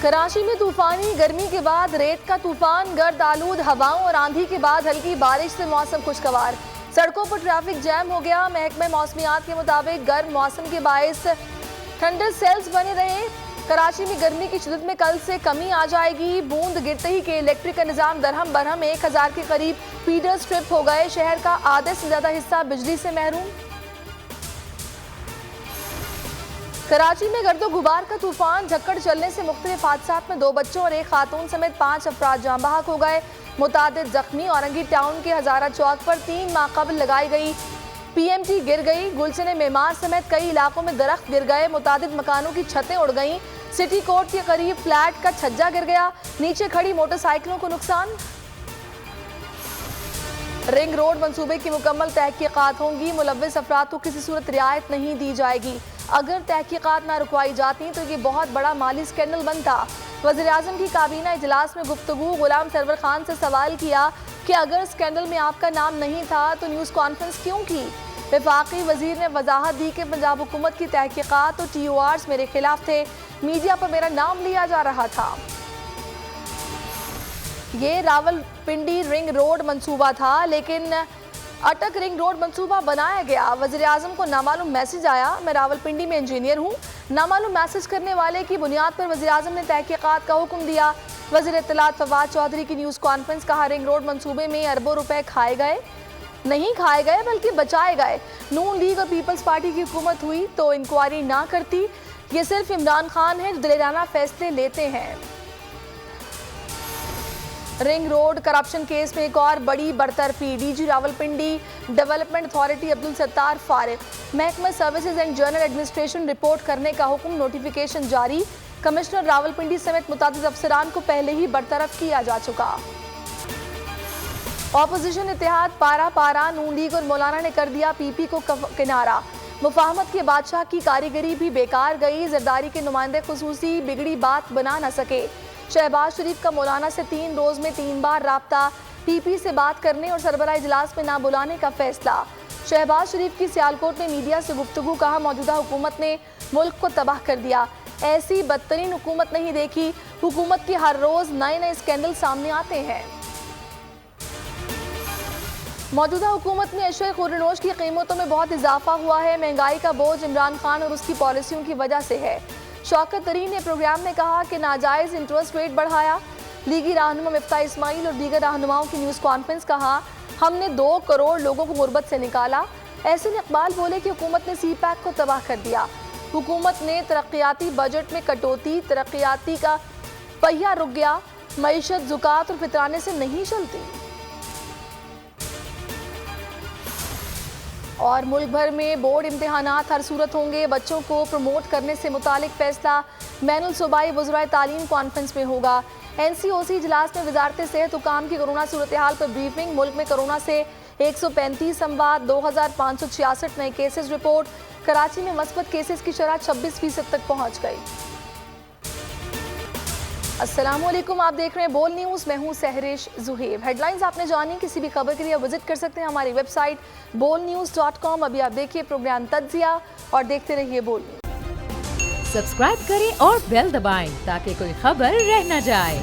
कराची में तूफानी गर्मी के बाद रेत का तूफान, गर्द आलूद हवाओं और आंधी के बाद हल्की बारिश से मौसम खुशगवार। सड़कों पर ट्रैफिक जैम हो गया। महकमे मौसमियात के मुताबिक गर्म मौसम के बायस ठंडर सेल्स बने रहे। कराची में गर्मी की शिद्दत में कल से कमी आ जाएगी। बूंद गिरते ही के इलेक्ट्रिक का निजाम दरहम बरहम 1000 के करीब फीडर स्ट्रिप हो गए। शहर का आधे से ज्यादा हिस्सा बिजली से महरूम। कराची में गर्दो गुबार का तूफान, झक्कड़ चलने से मुख्तलिफ हादसात में 2 बच्चों और 1 खातून समेत 5 अफराद जाँ बहक हो गए। मुतादिद जख्मी। औरंगी टाउन के हजारा चौक पर 3 माह कबल लगाई गई PMT गिर गई। गुलशन मेमार समेत कई इलाकों में दरख्त गिर गए। मुतादिद मकानों की छतें उड़ गईं। सिटी कोर्ट के करीब फ्लैट का छज्जा गिर गया। नीचे खड़ी मोटरसाइकिलों को नुकसान। रिंग रोड मंसूबे की मुकम्मल तहकीकात होंगी। मुलव्विस अफराद को किसी सूरत रियायत नहीं दी जाएगी। अगर तहकीकात ना रुकवाई जाती तो ये बहुत बड़ा माली स्कैंडल बनता। वज़ीर-ए-आज़म की काबीना इजलास में गुफ्तगू। गुलाम सरवर खान से सवाल किया कि अगर स्कैंडल में आपका नाम नहीं था तो न्यूज़ कॉन्फ्रेंस क्यों की। वफाकी वजीर ने वजाहत दी कि पंजाब हुकूमत की तहकीकात और TORs मेरे खिलाफ थे। मीडिया पर मेरा नाम लिया जा रहा था। ये रावलपिंडी रिंग रोड मंसूबा था, लेकिन अटक रिंग रोड मंसूबा बनाया गया। वज़ीर-ए-आज़म को नामालूम मैसेज आया। मैं रावलपिंडी में इंजीनियर हूँ। नामालूम मैसेज करने वाले की बुनियाद पर वज़ीर-ए-आज़म ने तहकीकात का हुक्म दिया। वज़ीर इत्तलात फवाद चौधरी की न्यूज़ कॉन्फ्रेंस। कहा, रिंग रोड मंसूबे में अरबों रुपए खाए गए, नहीं खाए गए बल्कि बचाए गए। नून लीग और पीपल्स पार्टी की हुकूमत हुई तो इंक्वायरी ना करती। ये सिर्फ इमरान खान है जो दिलेराना फैसले लेते हैं। रिंग रोड करप्शन केस में एक और बड़ी बरतरफी। DG Rawalpindi development authority Abdul Sattar फारिग। महकमा services and general administration report करने का हुक्म, नोटिफिकेशन जारी। कमिश्नर रावलपिंडी समेत मुतादिद अफसरान को पहले ही बरतरफ किया जा चुका। ऑपोजिशन इत्तेहाद पारा पारा। नून लीग और मौलाना ने कर दिया PP को किनारा। मुफाहमत के बादशाह की कारीगरी भी बेकार गई। जरदारी के नुमाइंदे खुसूसी बिगड़ी बात बना न सके। शहबाज शरीफ का मौलाना से 3 रोज में 3 बार राब्ता। PP से बात करने और सरबराह इजलास में ना बुलाने का फैसला। शहबाज शरीफ की सियालकोट में मीडिया से गुफ्तगू। कहा, मौजूदा हुकूमत ने मुल्क को तबाह कर दिया। ऐसी बदतरीन हुकूमत नहीं देखी। हुकूमत की हर रोज नए नए स्कैंडल सामने आते हैं। मौजूदा हुकूमत में अशरफ खुर्रनोश की कीमतों में बहुत इजाफा हुआ है। महंगाई का बोझ इमरान खान और उसकी पॉलिसियों की वजह से है। शौकत तरीन ने प्रोग्राम में कहा कि नाजायज़ इंटरेस्ट रेट बढ़ाया। लीगी रहनुमा मिफ्ता इस्माइल और दीगर रहनुमाओं की न्यूज़ कॉन्फ्रेंस। कहा, हमने 2 करोड़ लोगों को गुर्बत से निकाला। एहसन इकबाल बोले कि हुकूमत ने CPAC को तबाह कर दिया। हुकूमत ने तरक्याती बजट में कटौती, तरक्याती का पहिया रुक गया। मईशत ज़ुकात और फितराने से नहीं चलती। और मुल्क भर में बोर्ड इम्तिहानात हर सूरत होंगे। बच्चों को प्रमोट करने से मुतालिक फैसला बैनुल सूबाई वज़राए तालीम कॉन्फ्रेंस में होगा। NCOC इजलास में वजारत सेहत हुकाम की कोरोना सूरत हाल पर ब्रीफिंग। मुल्क में कोरोना से 135 संवाद, 2566 नए केसेस रिपोर्ट। कराची में मस्बत केसेस की शरह 26% तक पहुँच गई। अस्सलामुअलैकुम, आप देख रहे हैं बोल न्यूज़। मैं हूं सहरिश जुहेब। हेडलाइंस आपने जानी। किसी भी खबर के लिए विजिट कर सकते हैं हमारी वेबसाइट bolnews.com। अभी आप देखिए प्रोग्राम तज्जिया और देखते रहिए बोल न्यूज़। सब्सक्राइब करें और बेल दबाएं ताकि कोई खबर रह न जाए।